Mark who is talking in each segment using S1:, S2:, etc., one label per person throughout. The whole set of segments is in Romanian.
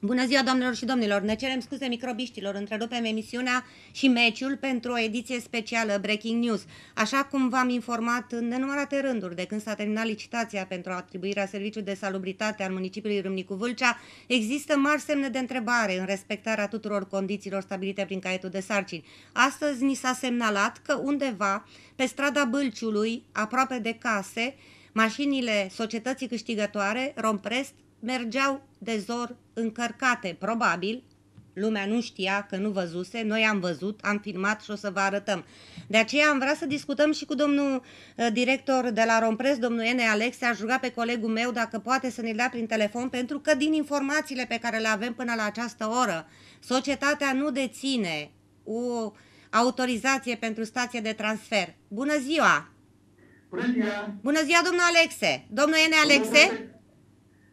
S1: Bună ziua, doamnelor și domnilor! Ne cerem scuze microbiștilor, întrerupem emisiunea și meciul pentru o ediție specială Breaking News. Așa cum v-am informat în nenumărate rânduri de când s-a terminat licitația pentru atribuirea serviciului de salubritate al municipiului Râmnicu Vâlcea, există mari semne de întrebare în respectarea tuturor condițiilor stabilite prin caietul de sarcini. Astăzi ni s-a semnalat că undeva, pe strada Bâlciului, aproape de case, mașinile societății câștigătoare, Romprest, mergeau de zor încărcate, probabil, lumea nu știa că nu văzuse, noi am văzut, am filmat și o să vă arătăm. De aceea am vrea să discutăm și cu domnul director de la Romprest, domnul Ene Alexe, aș ruga pe colegul meu dacă poate să ne dea prin telefon, pentru că din informațiile pe care le avem până la această oră, societatea nu deține o autorizație pentru stație de transfer. Bună ziua!
S2: Bună ziua!
S1: Bună ziua, domnul Alexe! Domnul Ene Alexe?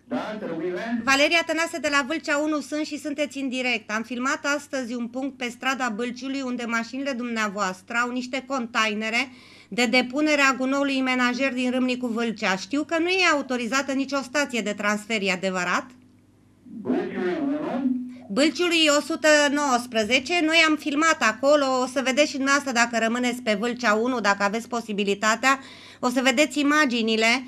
S2: Da, trebuie.
S1: Valeria Tănase de la Vâlcea 1 sunt și sunteți în direct. Am filmat astăzi un punct pe strada Bâlciului unde mașinile dumneavoastră au niște containere de depunere a gunoiului menajer din Râmnicu Vâlcea. Știu că nu e autorizată nicio stație de transfer, e adevărat?
S2: Bâlciului 1?
S1: Bâlciului 119, noi am filmat acolo, o să vedeți și dumneavoastră dacă rămâneți pe Vâlcea 1, dacă aveți posibilitatea, o să vedeți imaginile.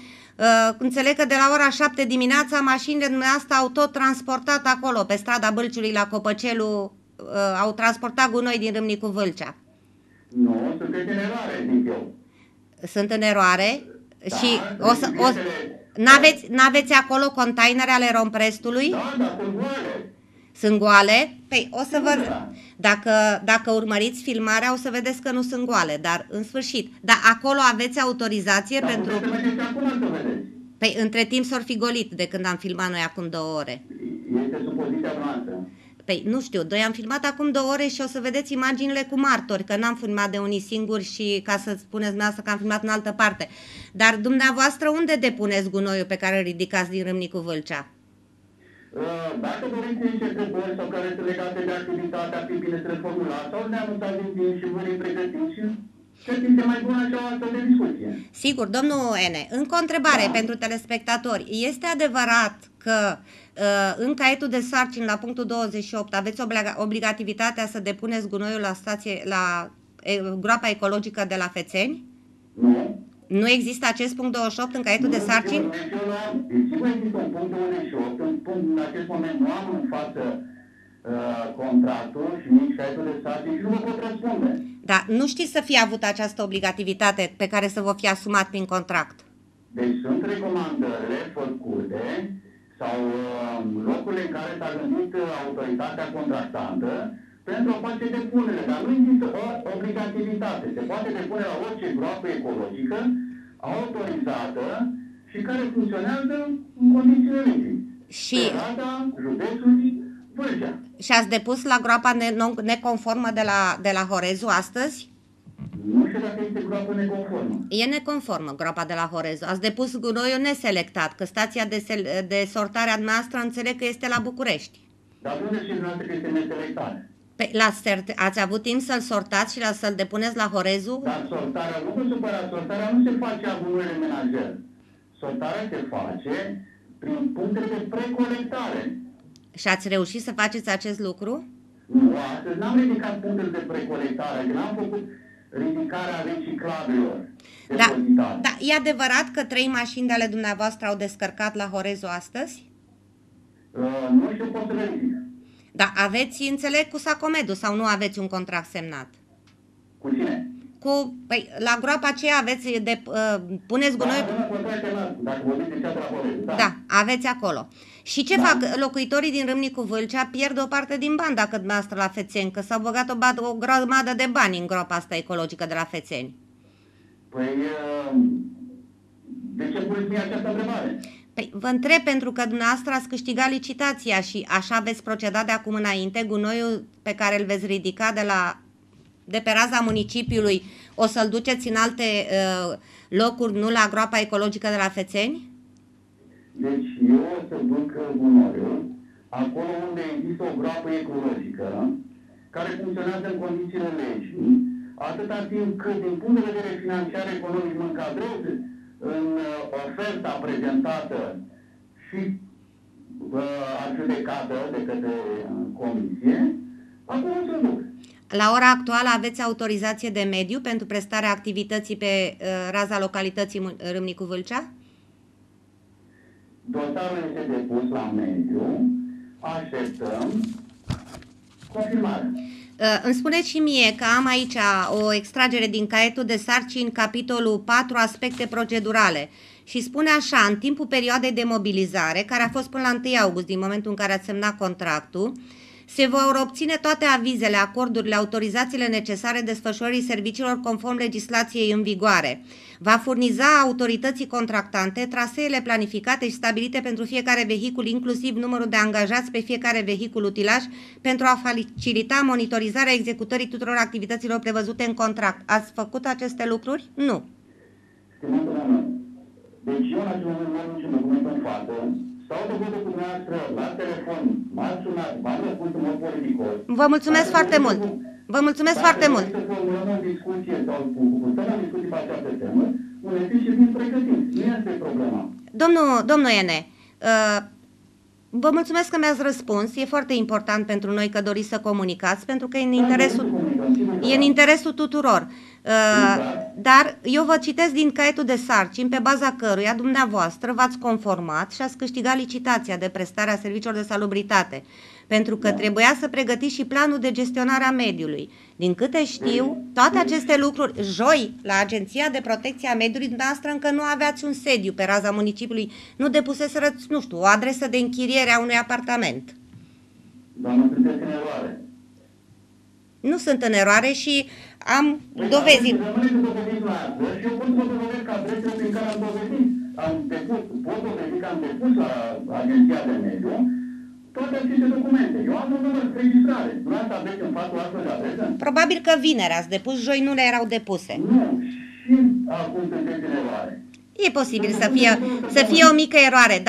S1: Înțeleg că de la ora 7 dimineața mașinile dumneavoastră au tot transportat acolo, pe strada Bâlciului la Copăcelu, au transportat gunoi din Râmnicu Vâlcea.
S2: Nu, sunteți în eroare, zic eu.
S1: Sunt în eroare?
S2: Da,
S1: Și n-aveți acolo containere ale Romprestului?
S2: Da, sunt goale.
S1: Sunt goale? Păi o să vă...
S2: Da.
S1: Dacă urmăriți filmarea o să vedeți că nu sunt goale, dar în sfârșit. Dar acolo aveți autorizație
S2: Dar
S1: pentru...
S2: puteți să mergeți acum să vedeți.
S1: Păi între timp s-or fi golit de când am filmat noi acum 2 ore.
S2: Este supoziția noastră.
S1: Păi nu știu, noi am filmat acum 2 ore și o să vedeți imaginile cu martori, că n-am filmat de unii singuri și ca să spuneți dumneavoastră că am filmat în altă parte. Dar dumneavoastră unde depuneți gunoiul pe care îl ridicați din Râmnicu Vâlcea?
S2: Dacă doriți niște întrebări sau care sunt legate de activitatea, ar fi bine să le formulați sau ne anunțați din timp și vă pregătiți și ce simte mai bună așa o astfel de discuție.
S1: Sigur, domnul Ene, încă o întrebare pentru telespectatori. Este adevărat că în caietul de sarcini la punctul 28 aveți obligativitatea să depuneți gunoiul la groapa ecologică de la Fețeni?
S2: Nu.
S1: Nu există acest punct 28 în caietul de sarcini?
S2: Sigur există un punct 28, în acest moment nu am în față contractul și nici caietul de sarcini și nu vă pot răspunde.
S1: Da, nu știți să fie avut această obligativitate pe care să vă fie asumat prin contract?
S2: Deci sunt recomandările făcute sau locurile în care s-a gândit autoritatea contractantă pentru a face depunere, dar nu există o obligativitate. Se poate depune la orice groapă ecologică autorizată și care funcționează în condițiile legii.
S1: Și
S2: pe rata județului Vâlcea.
S1: Și ați depus la groapa neconformă de la Horezu astăzi?
S2: Nu știu dacă este groapă neconformă.
S1: E neconformă groapa de la Horezu. Ați depus gunoiul neselectat, că stația de sortare a noastră înțeleg că este la București.
S2: Dar unde știți dumneavoastră că este neselectat?
S1: Păi, ați avut timp să-l sortați și să-l depuneți la Horezu?
S2: Dar sortarea, nu vă supărați, sortarea nu se face a gunoiului menajer. Sortarea se face prin punctele de precolectare.
S1: Și ați reușit să faceți acest lucru?
S2: Nu, astăzi n-am ridicat punctele de precolectare, că n-am făcut ridicarea reciclabilor.
S1: Da, e adevărat că 3 mașini de ale dumneavoastră au descărcat la Horezu astăzi?
S2: Nu știu, pot să verific.
S1: Da, aveți, înțeleg, cu Sacomedu sau nu aveți un contract semnat?
S2: Cu cine?
S1: Păi, la groapa aceea aveți puneți gunoi...
S2: Dacă vorbiți de cea de la Horezu, da.
S1: Da, aveți acolo. Și ce fac locuitorii din Râmnicu Vâlcea? Pierd o parte din bani dacă dumneavoastră la Fețeni, că s-au băgat o grămadă de bani în groapa asta ecologică de la Fețeni.
S2: Păi, de ce puneți mie această întrebare?
S1: Păi, vă întreb pentru că dumneavoastră ați câștigat licitația și așa veți proceda de acum înainte. Gunoiul pe care îl veți ridica de pe raza municipiului o să-l duceți în alte locuri, nu la groapa ecologică de la Fețeni?
S2: Deci eu o să duc gunoiul acolo unde există o groapă ecologică care funcționează în condițiile legii, atâta timp cât din punct de vedere financiar economic mă încadrez în oferta prezentată și adjudecată de către comisie, acolo se duc.
S1: La ora actuală aveți autorizație de mediu pentru prestarea activității pe raza localității Râmnicu Vâlcea?
S2: Dosarul este depus la mediu, așteptăm confirmare.
S1: Îmi spuneți și mie că am aici o extragere din caietul de sarcini, capitolul 4, aspecte procedurale. Și spune așa, în timpul perioadei de mobilizare, care a fost până la 1 august, din momentul în care ați semnat contractul, se vor obține toate avizele, acordurile, autorizațiile necesare desfășurării serviciilor conform legislației în vigoare. Va furniza autorității contractante traseele planificate și stabilite pentru fiecare vehicul, inclusiv numărul de angajați pe fiecare vehicul utilaj, pentru a facilita monitorizarea executării tuturor activităților prevăzute în contract. Ați făcut aceste lucruri? Nu.
S2: Stimată doamnă, deci eu în acest moment nu am niciun document în față, stau de vorbă cu dumneavoastră la telefon, m-ați sunat, m-am răspuns în mod politicos.
S1: Vă mulțumesc foarte mult! Vă mulțumesc foarte mult!
S2: Dacă să formulăm o discuție sau stăm la discuții pe această temă, uneți și fiind pregătiți. Nu este problema.
S1: Domnul Ene, vă mulțumesc că mi-ați răspuns. E foarte important pentru noi că doriți să comunicați, pentru că e în interesul tuturor. Dar eu vă citesc din caietul de sarcini, pe baza căruia dumneavoastră v-ați conformat și ați câștigat licitația de prestare a serviciilor de salubritate, pentru că trebuia să pregătiți și planul de gestionare a mediului. Din câte știu, toate aceste lucruri, joi, la Agenția de Protecție a Mediului, dumneavoastră încă nu aveați un sediu pe raza municipiului, nu depuseseră, nu știu, o adresă de închiriere a unui apartament.
S2: Doamnă, sunteți în eroare.
S1: Nu sunt în eroare și am dovezit.
S2: Rămâne să dovediți la asta și eu pot să vă dovedesc că adresele prin care am dovedit, pot dovedi că am depus la Agenția de Mediu toate aceste documente. Eu am un număr de registrare. Dumneavoastră aveți în fața astfel de adresă?
S1: Probabil că vineri ați depus, joi nu le erau depuse.
S2: Nu. Și acum sunteți în eroare.
S1: E posibil să fie o mică eroare.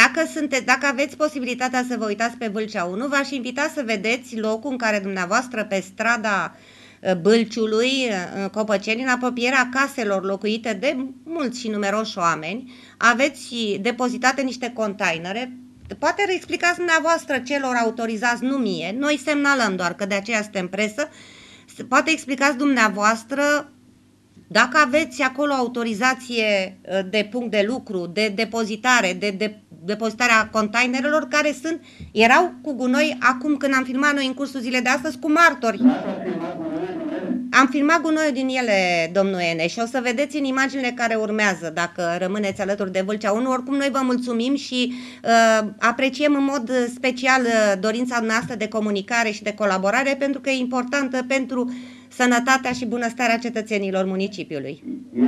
S1: Dacă aveți posibilitatea să vă uitați pe Vâlcea 1, v-aș invita să vedeți locul în care dumneavoastră, pe strada Bâlciului, Copăceni, în apropierea caselor locuite de mulți și numeroși oameni, aveți depozitate niște containere. Poate explicați dumneavoastră celor autorizați, nu mie, noi semnalăm doar că de aceea suntem presă, poate explicați dumneavoastră dacă aveți acolo autorizație de punct de lucru, de depozitare, de depozitarea containerelor care erau cu gunoi acum când am filmat noi în cursul zilei de astăzi cu martori. Am filmat gunoiul din ele, domnul Ene, și o să vedeți în imaginile care urmează, dacă rămâneți alături de Vâlcea 1. Oricum, noi vă mulțumim și apreciem în mod special dorința noastră de comunicare și de colaborare, pentru că e importantă pentru sănătatea și bunăstarea cetățenilor municipiului.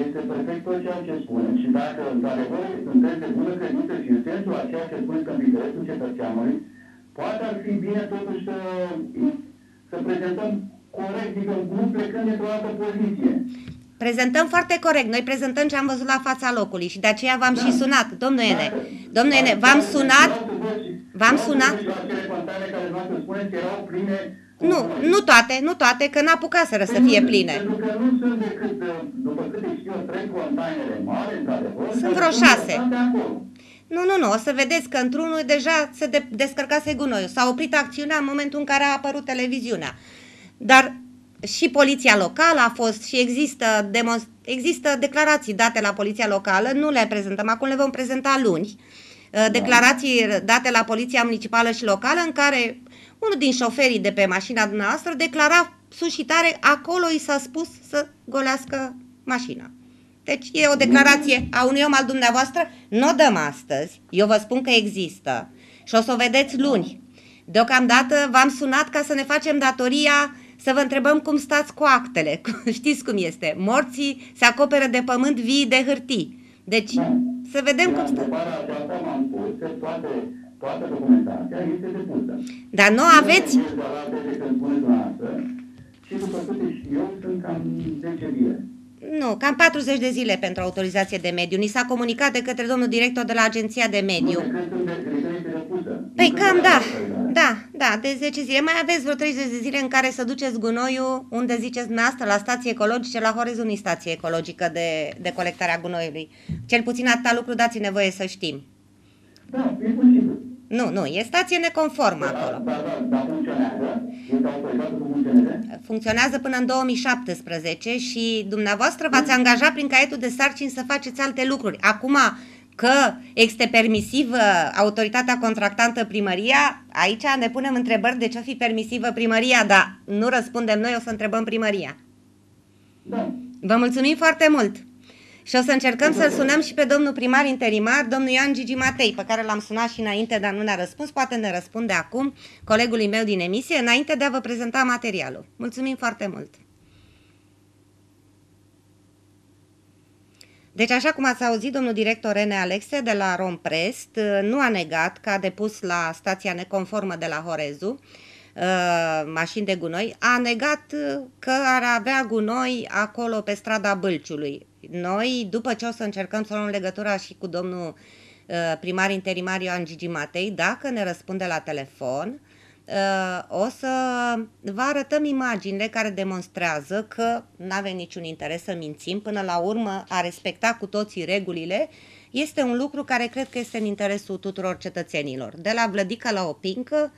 S2: Este perfect tot ceea ce spuneți și dacă într-adevăr sunteți de bună credință și în sensul a ceea ce spuneți că în interesul cetățeanului, poate ar fi bine totuși să prezentăm corect, adică nu plecând dintr-o altă poziție.
S1: Prezentăm foarte corect. Noi prezentăm ce am văzut la fața locului și de aceea v-am și sunat, domnul Ene. Domnul Ene, v-am sunat. Nu toate, că n-apucaseră să fie pline.
S2: Pentru că nu sunt decât, după câte știu, 3 containere mari, într-adevăr.
S1: Sunt vreo 6. Nu, o să vedeți că într-unul deja se descărcase gunoiul. S-a oprit acțiunea în momentul în care a apărut televiziunea. Dar și poliția locală a fost și există declarații date la poliția locală, nu le prezentăm, acum le vom prezenta luni. Declarații date la poliția municipală și locală în care unul din șoferii de pe mașina dumneavoastră declara sus și tare, acolo i s-a spus să golească mașina. Deci e o declarație a unui om al dumneavoastră, nu o dăm astăzi, eu vă spun că există și o să o vedeți luni. Deocamdată v-am sunat ca să ne facem datoria să vă întrebăm cum stați cu actele. Știți cum este, morții se acoperă de pământ, vii de hârtii. Deci, să vedem cum stați.
S2: Toată documentația este depusă.
S1: Dar nu aveți...
S2: Și după câte știu eu, sunt cam 10 zile.
S1: Nu, cam 40 de zile pentru autorizație de mediu. Ni s-a comunicat de către domnul director de la Agenția de Mediu. Păi cam da, de 10 zile. Mai aveți vreo 30 de zile în care să duceți gunoiul, unde ziceți dumneavoastră, la stații ecologice, la Horizon unii stație ecologică de colectarea gunoiului. Cel puțin atâta lucru dați nevoie să știm.
S2: Da, e posibil.
S1: Nu, e stație neconformă acolo.
S2: Dar funcționează? Este autorizată să funcționeze?
S1: Funcționează până în 2017 și dumneavoastră v-ați angajat prin caietul de sarcini să faceți alte lucruri. Acum că este permisivă autoritatea contractantă primăria, aici ne punem întrebări de ce o fi permisivă primăria, dar nu răspundem noi, o să întrebăm primăria.
S2: Da.
S1: Vă mulțumim foarte mult! Și o să încercăm să-l sunăm și pe domnul primar interimar, domnul Ioan Gigi Matei, pe care l-am sunat și înainte, dar nu ne-a răspuns. Poate ne răspunde acum colegului meu din emisie, înainte de a vă prezenta materialul. Mulțumim foarte mult! Deci, așa cum ați auzit, domnul director Rene Alexe de la Romprest nu a negat că a depus la stația neconformă de la Horezu mașini de gunoi, a negat că ar avea gunoi acolo pe strada Bâlciului. Noi, după ce o să încercăm să luăm legătura și cu domnul primar interimar Ioan Gigi Matei, dacă ne răspunde la telefon, o să vă arătăm imaginile care demonstrează că nu avem niciun interes să mințim. Până la urmă, a respecta cu toții regulile este un lucru care cred că este în interesul tuturor cetățenilor. De la Vlădica la Opincă,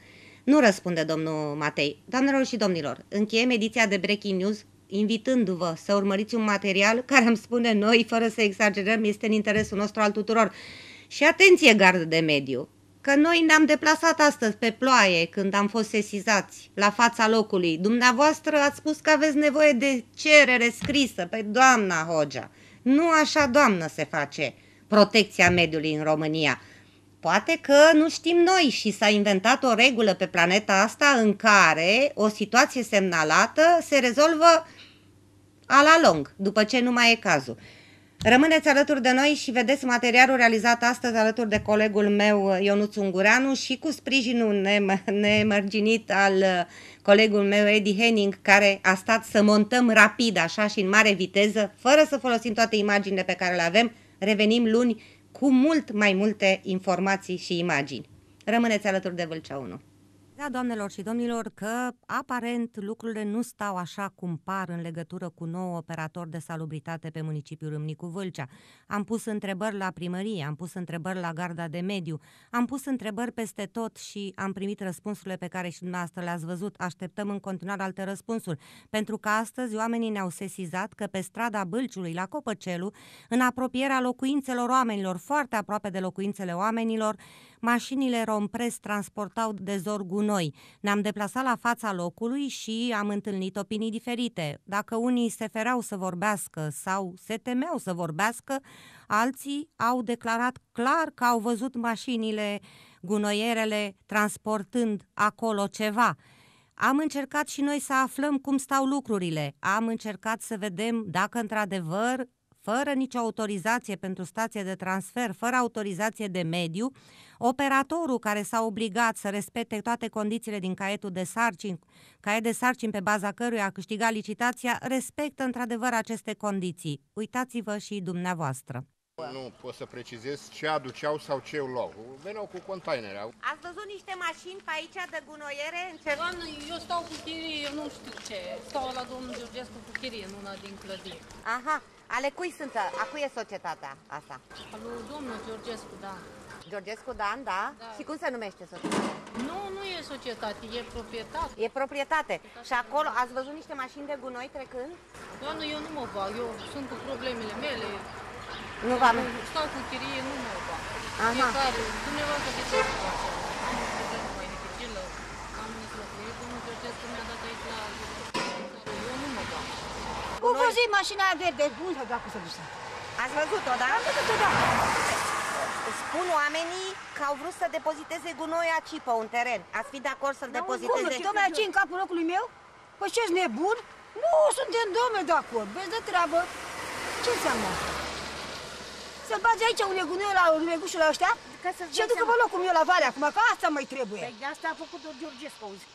S1: nu răspunde domnul Matei. Doamnelor și domnilor, încheiem ediția de Breaking News invitându-vă să urmăriți un material care, îmi spune noi, fără să exagerăm, este în interesul nostru al tuturor. Și atenție, gardă de mediu, că noi ne-am deplasat astăzi pe ploaie când am fost sesizați la fața locului. Dumneavoastră ați spus că aveți nevoie de cerere scrisă pe doamna Hogea. Nu așa, doamnă, se face protecția mediului în România. Poate că nu știm noi și s-a inventat o regulă pe planeta asta în care o situație semnalată se rezolvă a la lung, după ce nu mai e cazul. Rămâneți alături de noi și vedeți materialul realizat astăzi alături de colegul meu Ionuț Ungureanu și cu sprijinul nemărginit al colegul meu Edi Henning, care a stat să montăm rapid, așa și în mare viteză, fără să folosim toate imaginile pe care le avem. Revenim luni cu mult mai multe informații și imagini. Rămâneți alături de Vâlcea 1. Da, doamnelor și domnilor, că aparent lucrurile nu stau așa cum par în legătură cu nou operator de salubritate pe municipiul Râmnicu Vâlcea. Am pus întrebări la primărie, am pus întrebări la garda de mediu, am pus întrebări peste tot și am primit răspunsurile pe care și dumneavoastră le-ați văzut. Așteptăm în continuare alte răspunsuri, pentru că astăzi oamenii ne-au sesizat că pe strada Bâlciului, la Copăcelu, în apropierea locuințelor oamenilor, foarte aproape de locuințele oamenilor, mașinile Romprest transportau de zor gunoi. Ne-am deplasat la fața locului și am întâlnit opinii diferite. Dacă unii se fereau să vorbească sau se temeau să vorbească, alții au declarat clar că au văzut mașinile, gunoierele, transportând acolo ceva. Am încercat și noi să aflăm cum stau lucrurile. Am încercat să vedem dacă într-adevăr, fără nicio autorizație pentru stație de transfer, fără autorizație de mediu, operatorul care s-a obligat să respecte toate condițiile din caietul de sarcini, caiet de sarcini pe baza căruia a câștigat licitația, respectă într-adevăr aceste condiții. Uitați-vă și dumneavoastră.
S3: Nu pot să precizez ce aduceau sau ce luau. Veneau cu containere.
S1: Ați văzut niște mașini pe aici de gunoiere?
S4: Doamnă, eu stau cu chirie, eu nu știu ce. Stau la domnul Georgescu cu chirie în una din clădiri.
S1: Aha, ale cui sunt? A cui e societatea asta?
S4: Al lui domnul Georgescu, da.
S1: Georgescu Dan, da?
S4: Da.
S1: Și cum se numește societatea?
S4: Nu e societate, e proprietate.
S1: E proprietate. Și acolo ați văzut niște mașini de gunoi trecând?
S4: Doamnă, eu nu mă bag, eu sunt cu problemele mele.
S1: Nu v-am...
S4: Stau cu chirie, nu mă bag.
S1: Aha.
S4: Fiecare, dumneavoastră de ce face? Am o problemă mai dificilă, am mislocuit, domnul Georgescu mi-a dat aici la... Eu nu mă bag.
S5: Cum văzui mașina aia verde? Unde s-a dat cu să duce?
S1: Ați văzut-o, da?
S5: Am văzut-o, da.
S1: Spun oamenii că au vrut să depoziteze gunoi aici pe un teren. Ați fi de acord să-l
S5: Cum,
S1: depoziteze?
S5: nu, domnule, aici în capul locului meu? Păi ce-s nebun? Nu, suntem domnule de acord. Vezi de treabă. Ce înseamnă asta? Să-l bagi aici un gunoi la negușul ăștia? Și ducă pe locul meu la vale acum, că asta mai trebuie.
S6: Păi de asta a făcut-o Georgescu, auzi.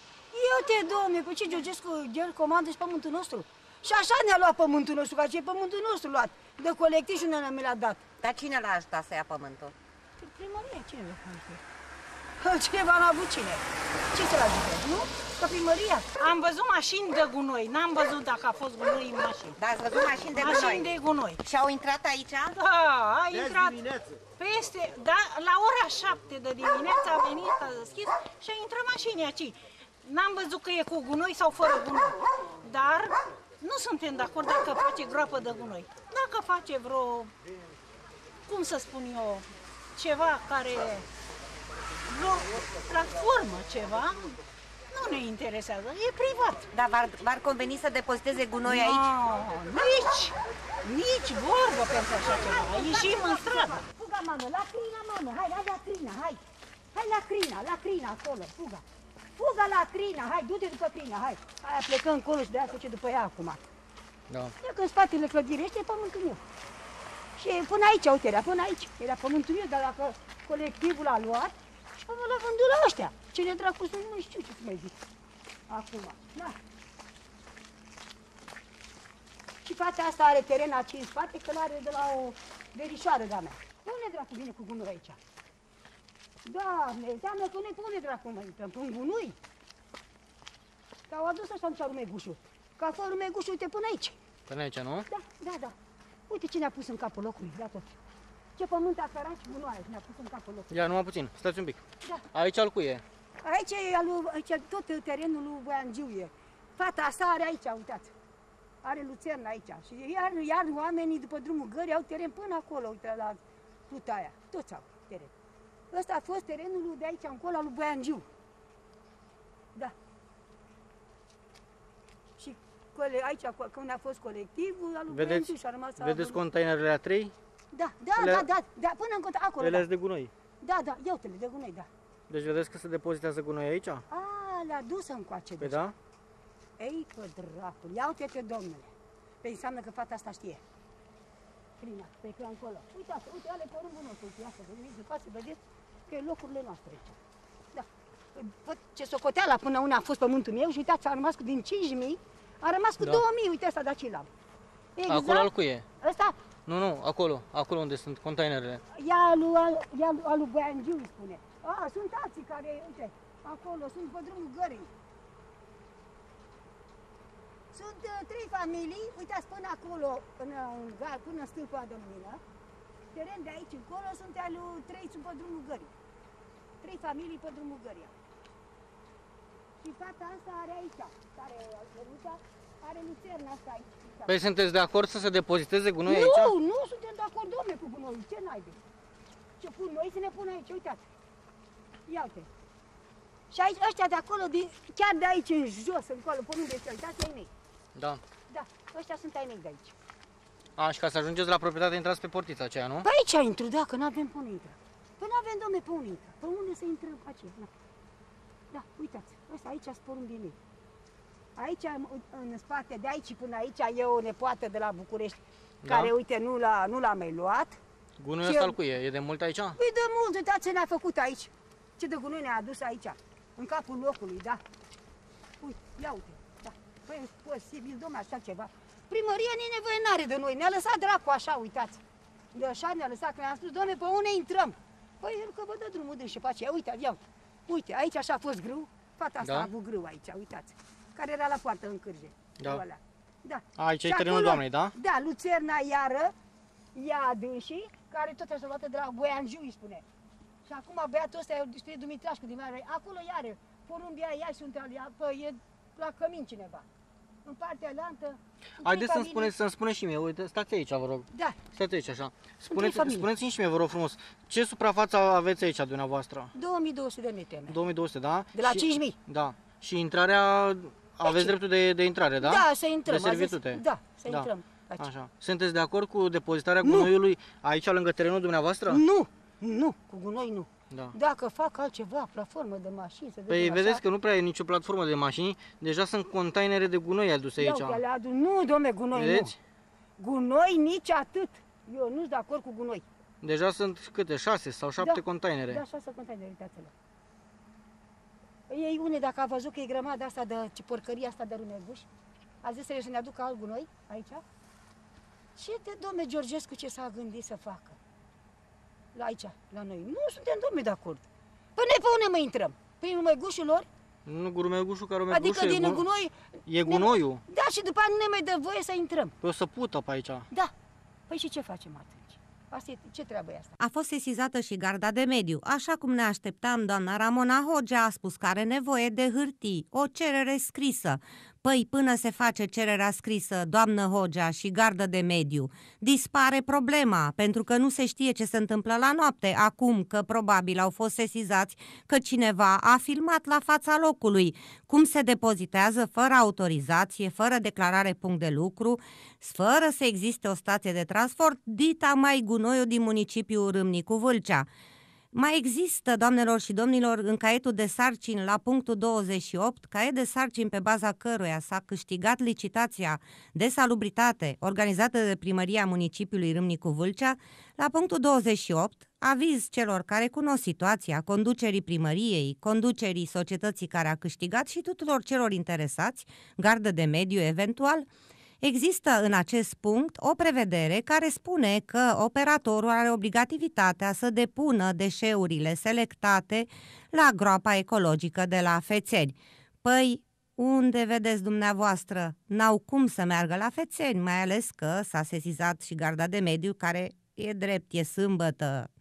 S5: Eu te, domne, pe ce Georgescu, el comandă și pământul nostru. Și așa ne-a luat pământul nostru, ca ce e pământul nostru luat. De colectiv și ne l-a dat.
S1: Dar cine l-a ajutat să ia pământul?
S5: Primăria, cine l-a făcut? Cineva n-a avut cine. Ce să-l ajută, nu? Ca primăria.
S6: Am văzut mașini de gunoi, n-am văzut dacă a fost gunoi în mașini.
S1: Da, ați văzut mașini de
S6: Mașini
S1: gunoi.
S6: de gunoi.
S1: Și au intrat aici?
S6: Da, a intrat peste, da, la ora 7 de dimineață a venit, a deschis și a intrat mașini aici. N-am văzut că e cu gunoi sau fără gunoi, dar nu suntem de acord dacă face groapă de gunoi. Dacă face vreo, cum să spun eu, ceva care, vreo platformă, ceva, nu ne interesează, e privat.
S1: Dar v-ar conveni să depoziteze gunoi aici?
S6: Nici vorbă pentru așa ceva. Ieșim în stradă.
S5: Fuga, mamă, la crina, mamă, hai, la crina, hai. Hai la crina acolo, fuga. Fuga la crina, hai, du-te după crina, hai. Aia plecăm încolo și de-aia ce după ea acum.
S7: Da.
S5: E că în spatele clădirii ăștia e pământul meu. Și până aici, uite, era până aici. Era pământul meu, dar dacă colectivul a luat, și până l-a vândut la ăștia. Cine dracu să nu știu ce să mai zic. Acum, da. Și fata asta are teren aici în spate, că l-are de la o verișoară de-a mea. Unde dracu vine cu gunoi aici? Doamne, înseamnă că nu pune dracu mai intrăm în gunoi. Că au adus așa un rumegușul. Ca fără rumegușul, uite, până aici.
S7: Până aici, nu?
S5: Da. Uite ce ne-a pus în capul locului, da tot. Ce pământ a cărat și gunoaie ne-a pus în capul locului.
S7: Ia, numai puțin, stați un pic.
S5: Da.
S7: Aici al cui e?
S5: Aici tot terenul lui Boiangiu e. Fata asta are aici, uitați. Are luțernă aici. Și iar oamenii după drumul gării au teren până acolo, uite, la pluta aia. Toți au teren. Ăsta a fost terenul lui de aici încolo al lui Boiangiu. Da. Și aici, când a fost colectivul, al lui Boiangiu și a rămas...
S7: Vedeți containerele a 3?
S5: Da, până în cont, acolo,
S7: Ele
S5: da.
S7: de gunoi.
S5: Da, ia uite-le, de gunoi, da.
S7: Deci vedeți că se depozitează gunoi aici?
S5: A, le-a dus încoace.
S7: Păi da?
S5: Ei, că dracul, ia uite-te, domnule. Păi înseamnă că fata asta știe. Crina, pe ecran încolo. Uitați, uite, ale porumbul nostru, uite, asta, să vedeți că e locurile noastre aici. Da. Văd ce socoteala până una a fost pământul meu și uitați, a rămas din 5.000, a rămas cu 2.000, uite asta de aici l-am. Exact.
S7: Acolo al cui e?
S5: Ăsta?
S7: Nu, acolo unde sunt containerele.
S5: Ia lui Boiangiu, îi spune. Sunt alții care, uite, acolo, sunt pe drumul gării. Sunt 3 familii, uitați, până acolo, până în stâlpul de lumină. Teren de aici încolo sunt ale 3, sunt pe drumul gării. 3 familii pe drumul gării. Și fata asta are aici, care are luțerna asta aici.
S7: Păi sunteți de acord să se depoziteze gunoi aici?
S5: Nu suntem de acord, domne, cu gunoi. Ce naibe? Ce pun noi să ne pun aici, uitați. Ia uite. Și aici, ăștia de acolo, chiar de aici în jos, încolo, pe unde este, uitați, ai mei.
S7: Da.
S5: Da, ăștia sunt ai mei de aici.
S7: Și ca să ajungeți la proprietate, intrați pe portița aceea, nu?
S5: Pe aici intru, da, că n-avem pe unde intră. Păi n-avem, domne, pe unde intră. Pe unde să intrăm pe aceea? Da, uitați, ăsta aici sunt porumbii mei. Aici, în spate, de aici până aici, e o nepoată de la București, care, uite, nu l-a mai luat.
S7: Gunoiul ăsta al cui e? E de mult aici?
S5: Păi de mult, uitați ce ne-a făcut aici. Ce de gunoi ne-a adus aici, în capul locului, da. Uite, ia uite, da. Păi e posibil, domnule, așa ceva. Primăria nici nevoie n-are de noi, ne-a lăsat dracu așa, uitați. De așa ne-a lăsat, că ne-am spus, domnule, pe unde intrăm? Păi el că vă dă drumul de și pe aceea, uite, ia uite. Uite, aici așa a fost grâu, fata asta a avut grâu aici, uitați. Care era la poartă în cârje. Da.
S7: Aici e terenul doamnei, da?
S5: Da, luțerna iară, ea dânsii, care tot așa luată de la Boiangiu, îi spune. Și acum băiatul ăsta e spre Dumitrașcu, din mare, acolo iară, porumbia ea sunt alea, e la cămin cineva. În partea alantă.
S7: Haideți să-mi spuneți și mie, uite, stați aici, vă rog.
S5: Da.
S7: Stați aici, așa. Spuneți-mi și mie, vă rog frumos, ce suprafață aveți aici, dumneavoastră?
S5: 2200 de metri.
S7: 2200, da?
S5: De la 5000.
S7: Da. Și intrarea, aveți dreptul de intrare, da?
S5: Da, să intrăm.
S7: De servitute.
S5: Da, să intrăm.
S7: Așa. Sunteți de acord cu depozitarea gunoiului aici, lângă terenul dumneavoastră?
S5: Nu, cu gunoi nu.
S7: Da.
S5: Dacă fac altceva, platformă de mașini, să
S7: păi vedeți că nu prea e nicio platformă de mașini, deja sunt containere de gunoi aduse aici.
S5: Nu, domne, gunoi
S7: vedeți?
S5: Nu. Gunoi nici atât. Eu nu sunt de acord cu gunoi.
S7: Deja sunt câte? 6 sau 7 containere.
S5: Da, 6 containere, uitați-le. Ei une, dacă a văzut că e grămada asta de porcăria asta de rumeguș, a zis să ne aducă alt gunoi aici. Și de domne Georgescu ce s-a gândit să facă? La aici, la noi. Nu suntem, domne, de acord. Păi noi pe unde mai intrăm? Prin măgușul lor?
S7: Nu, gurmegușul care o
S5: Adică
S7: megușă,
S5: din gunoi?
S7: e gunoiul.
S5: Da, și după aia nu ne mai dă voie să intrăm.
S7: Pe o să pută pe aici.
S5: Da. Păi și ce facem atunci? Asta e, ce treabă e asta?
S1: A fost sesizată și garda de mediu. Așa cum ne așteptam, doamna Ramona Hogea a spus că are nevoie de hârtii, o cerere scrisă. Păi până se face cererea scrisă, doamnă Hogea și gardă de mediu, dispare problema, pentru că nu se știe ce se întâmplă la noapte, acum că probabil au fost sesizați că cineva a filmat la fața locului cum se depozitează fără autorizație, fără declarare punct de lucru, fără să existe o stație de transport, dita mai gunoiul din municipiul Râmnicu Vâlcea. Mai există, doamnelor și domnilor, în caietul de sarcini la punctul 28, caiet de sarcini pe baza căruia s-a câștigat licitația de salubritate organizată de Primăria Municipiului Râmnicu Vâlcea, la punctul 28, aviz celor care cunosc situația, conducerii primăriei, conducerii societății care a câștigat și tuturor celor interesați, gardă de mediu eventual. Există în acest punct o prevedere care spune că operatorul are obligativitatea să depună deșeurile selectate la groapa ecologică de la Fețeni. Păi, unde vedeți dumneavoastră? N-au cum să meargă la Fețeni, mai ales că s-a sesizat și garda de mediu, care e drept, e sâmbătă,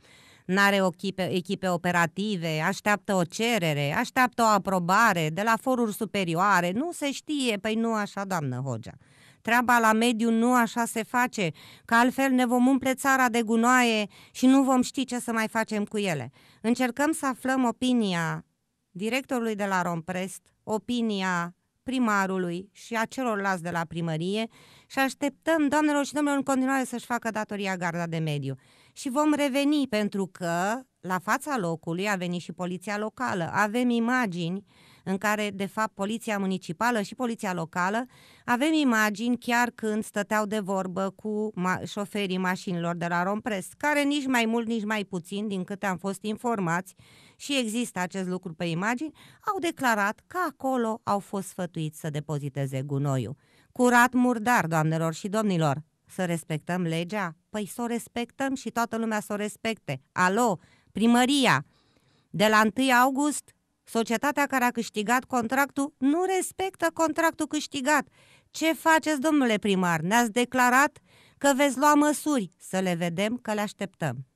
S1: n-are echipe operative, așteaptă o cerere, așteaptă o aprobare de la foruri superioare, nu se știe, păi nu așa, doamnă Hogea. Treaba la mediu nu așa se face, că altfel ne vom umple țara de gunoaie și nu vom ști ce să mai facem cu ele. Încercăm să aflăm opinia directorului de la Romprest, opinia primarului și a celorlalți de la primărie și așteptăm, doamnelor și domnilor, în continuare să-și facă datoria garda de mediu. Și vom reveni pentru că la fața locului a venit și poliția locală. Avem imagini în care, de fapt, poliția municipală și poliția locală, avem imagini chiar când stăteau de vorbă cu șoferii mașinilor de la Romprest, care nici mai mult, nici mai puțin, din câte am fost informați, și există acest lucru pe imagini, au declarat că acolo au fost sfătuiți să depoziteze gunoiul. Curat murdar, doamnelor și domnilor, să respectăm legea? Păi să o respectăm și toată lumea să o respecte. Alo, primăria, de la 1 august, societatea care a câștigat contractul nu respectă contractul câștigat. Ce faceți, domnule primar? Ne-ați declarat că veți lua măsuri. Să le vedem, că le așteptăm.